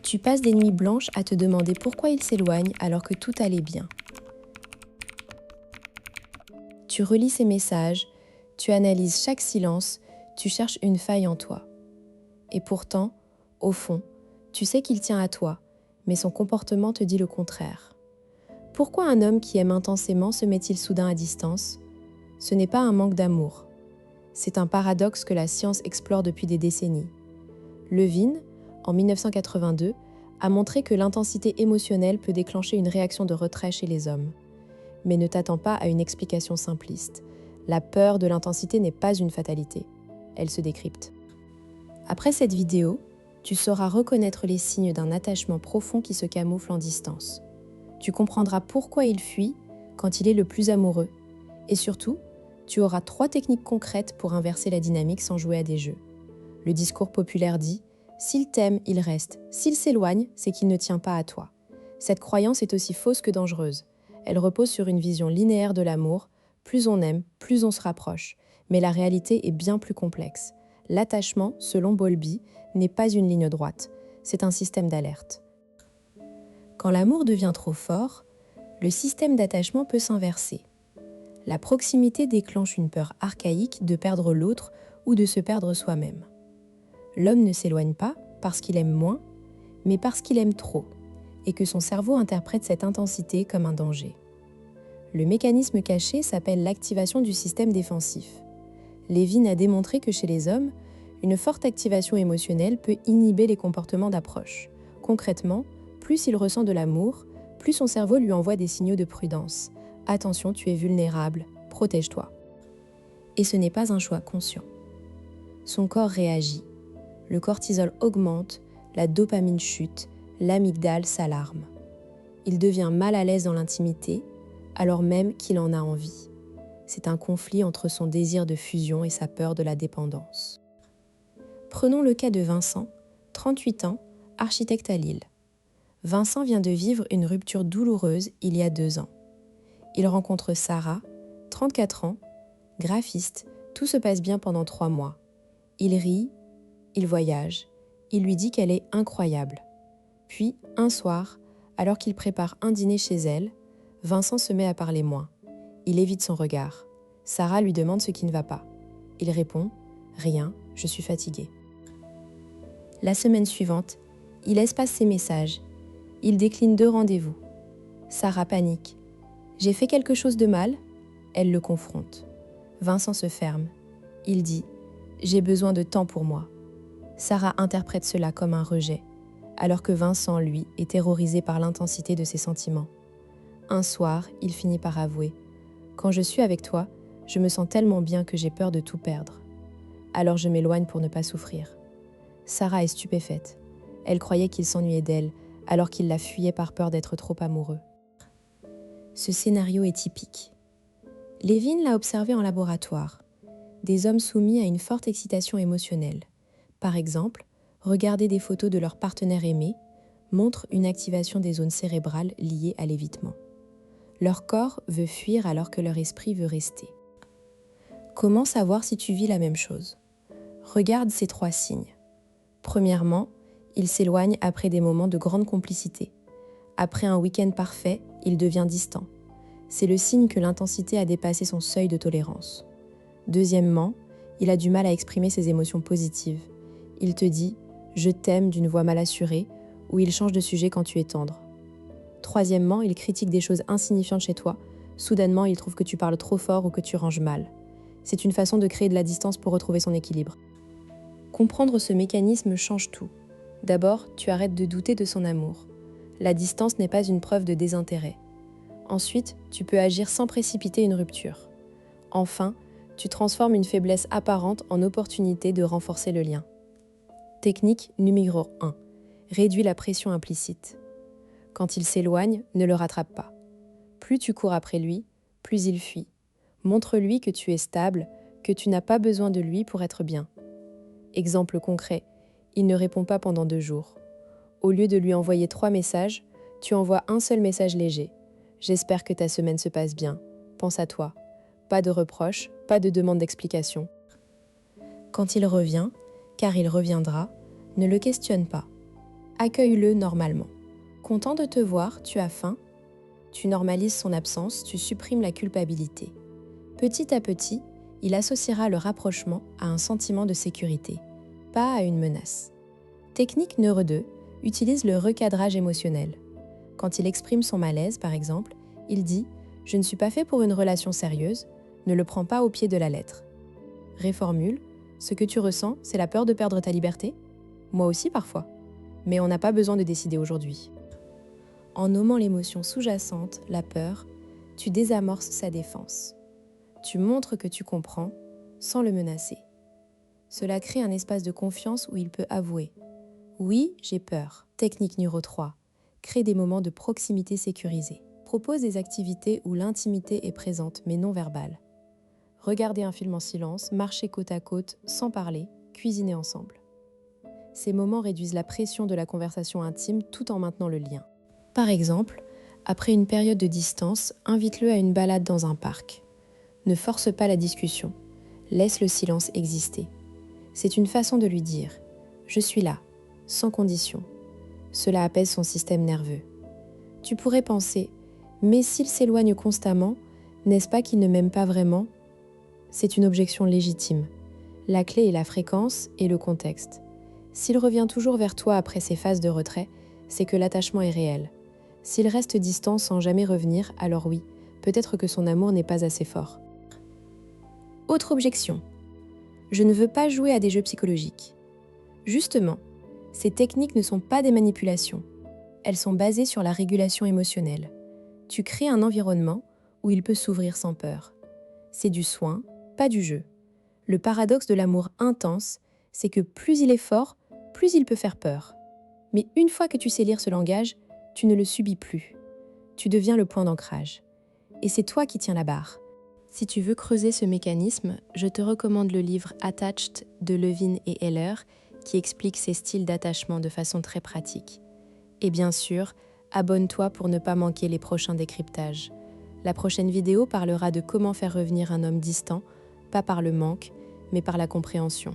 Tu passes des nuits blanches à te demander pourquoi il s'éloigne alors que tout allait bien. Tu relis ses messages, tu analyses chaque silence, tu cherches une faille en toi. Et pourtant, au fond, tu sais qu'il tient à toi, mais son comportement te dit le contraire. Pourquoi un homme qui aime intensément se met-il soudain à distance ? Ce n'est pas un manque d'amour. C'est un paradoxe que la science explore depuis des décennies. Levine, en 1982, a montré que l'intensité émotionnelle peut déclencher une réaction de retrait chez les hommes. Mais ne t'attends pas à une explication simpliste. La peur de l'intensité n'est pas une fatalité. Elle se décrypte. Après cette vidéo, tu sauras reconnaître les signes d'un attachement profond qui se camoufle en distance. Tu comprendras pourquoi il fuit quand il est le plus amoureux. Et surtout, tu auras 3 techniques concrètes pour inverser la dynamique sans jouer à des jeux. Le discours populaire dit « S'il t'aime, il reste. S'il s'éloigne, c'est qu'il ne tient pas à toi ». Cette croyance est aussi fausse que dangereuse. Elle repose sur une vision linéaire de l'amour. Plus on aime, plus on se rapproche. Mais la réalité est bien plus complexe. L'attachement, selon Bowlby, n'est pas une ligne droite. C'est un système d'alerte. Quand l'amour devient trop fort, le système d'attachement peut s'inverser. La proximité déclenche une peur archaïque de perdre l'autre ou de se perdre soi-même. L'homme ne s'éloigne pas parce qu'il aime moins, mais parce qu'il aime trop, et que son cerveau interprète cette intensité comme un danger. Le mécanisme caché s'appelle l'activation du système défensif. Levine a démontré que chez les hommes, une forte activation émotionnelle peut inhiber les comportements d'approche. Concrètement, plus il ressent de l'amour, plus son cerveau lui envoie des signaux de prudence. Attention, tu es vulnérable, protège-toi. Et ce n'est pas un choix conscient. Son corps réagit. Le cortisol augmente, la dopamine chute, l'amygdale s'alarme. Il devient mal à l'aise dans l'intimité, alors même qu'il en a envie. C'est un conflit entre son désir de fusion et sa peur de la dépendance. Prenons le cas de Vincent, 38 ans, architecte à Lille. Vincent vient de vivre une rupture douloureuse il y a 2 ans. Il rencontre Sarah, 34 ans, graphiste. Tout se passe bien pendant 3 mois. Il rit, il voyage, il lui dit qu'elle est incroyable. Puis, un soir, alors qu'il prépare un dîner chez elle, Vincent se met à parler moins. Il évite son regard. Sarah lui demande ce qui ne va pas. Il répond « Rien, je suis fatigué ». La semaine suivante, il espace ses messages. Il décline 2 rendez-vous. Sarah panique. « J'ai fait quelque chose de mal ?» Elle le confronte. Vincent se ferme. Il dit « J'ai besoin de temps pour moi ». Sarah interprète cela comme un rejet, alors que Vincent, lui, est terrorisé par l'intensité de ses sentiments. Un soir, il finit par avouer « Quand je suis avec toi, je me sens tellement bien que j'ai peur de tout perdre. Alors je m'éloigne pour ne pas souffrir. » Sarah est stupéfaite. Elle croyait qu'il s'ennuyait d'elle, alors qu'il la fuyait par peur d'être trop amoureux. Ce scénario est typique. Levine l'a observé en laboratoire. Des hommes soumis à une forte excitation émotionnelle. Par exemple, regarder des photos de leur partenaire aimé montre une activation des zones cérébrales liées à l'évitement. Leur corps veut fuir alors que leur esprit veut rester. Comment savoir si tu vis la même chose ? Regarde ces 3 signes. Premièrement, il s'éloigne après des moments de grande complicité. Après un week-end parfait, il devient distant. C'est le signe que l'intensité a dépassé son seuil de tolérance. Deuxièmement, il a du mal à exprimer ses émotions positives. Il te dit « je t'aime » d'une voix mal assurée ou il change de sujet quand tu es tendre. Troisièmement, il critique des choses insignifiantes chez toi. Soudainement, il trouve que tu parles trop fort ou que tu ranges mal. C'est une façon de créer de la distance pour retrouver son équilibre. Comprendre ce mécanisme change tout. D'abord, tu arrêtes de douter de son amour. La distance n'est pas une preuve de désintérêt. Ensuite, tu peux agir sans précipiter une rupture. Enfin, tu transformes une faiblesse apparente en opportunité de renforcer le lien. Technique numéro 1. Réduis la pression implicite. Quand il s'éloigne, ne le rattrape pas. Plus tu cours après lui, plus il fuit. Montre-lui que tu es stable, que tu n'as pas besoin de lui pour être bien. Exemple concret, il ne répond pas pendant 2 jours. Au lieu de lui envoyer 3 messages, tu envoies un seul message léger. J'espère que ta semaine se passe bien. Pense à toi. Pas de reproches, pas de demande d'explication. Quand il revient, car il reviendra, ne le questionne pas. Accueille-le normalement. Content de te voir, tu as faim? Tu normalises son absence, tu supprimes la culpabilité. Petit à petit, il associera le rapprochement à un sentiment de sécurité, pas à une menace. Technique Neuro 2 utilise le recadrage émotionnel. Quand il exprime son malaise, par exemple, il dit « Je ne suis pas fait pour une relation sérieuse, ne le prends pas au pied de la lettre ». Réformule « Ce que tu ressens, c'est la peur de perdre ta liberté ? Moi aussi parfois. Mais on n'a pas besoin de décider aujourd'hui. » En nommant l'émotion sous-jacente, la peur, tu désamorces sa défense. Tu montres que tu comprends, sans le menacer. Cela crée un espace de confiance où il peut avouer « Oui, j'ai peur ». Technique numéro 3. Crée des moments de proximité sécurisés. Propose des activités où l'intimité est présente mais non verbale. Regarder un film en silence, marcher côte à côte, sans parler, cuisiner ensemble. Ces moments réduisent la pression de la conversation intime tout en maintenant le lien. Par exemple, après une période de distance, invite-le à une balade dans un parc. Ne force pas la discussion, laisse le silence exister. C'est une façon de lui dire « Je suis là », sans condition. Cela apaise son système nerveux. Tu pourrais penser « Mais s'il s'éloigne constamment, n'est-ce pas qu'il ne m'aime pas vraiment ?» C'est une objection légitime. La clé est la fréquence et le contexte. S'il revient toujours vers toi après ces phases de retrait, c'est que l'attachement est réel. S'il reste distant sans jamais revenir, alors oui, peut-être que son amour n'est pas assez fort. Autre objection. Je ne veux pas jouer à des jeux psychologiques. Justement, ces techniques ne sont pas des manipulations. Elles sont basées sur la régulation émotionnelle. Tu crées un environnement où il peut s'ouvrir sans peur. C'est du soin, pas du jeu. Le paradoxe de l'amour intense, c'est que plus il est fort, plus il peut faire peur. Mais une fois que tu sais lire ce langage, tu ne le subis plus. Tu deviens le point d'ancrage. Et c'est toi qui tiens la barre. Si tu veux creuser ce mécanisme, je te recommande le livre Attached de Levine et Heller qui explique ces styles d'attachement de façon très pratique. Et bien sûr, abonne-toi pour ne pas manquer les prochains décryptages. La prochaine vidéo parlera de comment faire revenir un homme distant, pas par le manque, mais par la compréhension.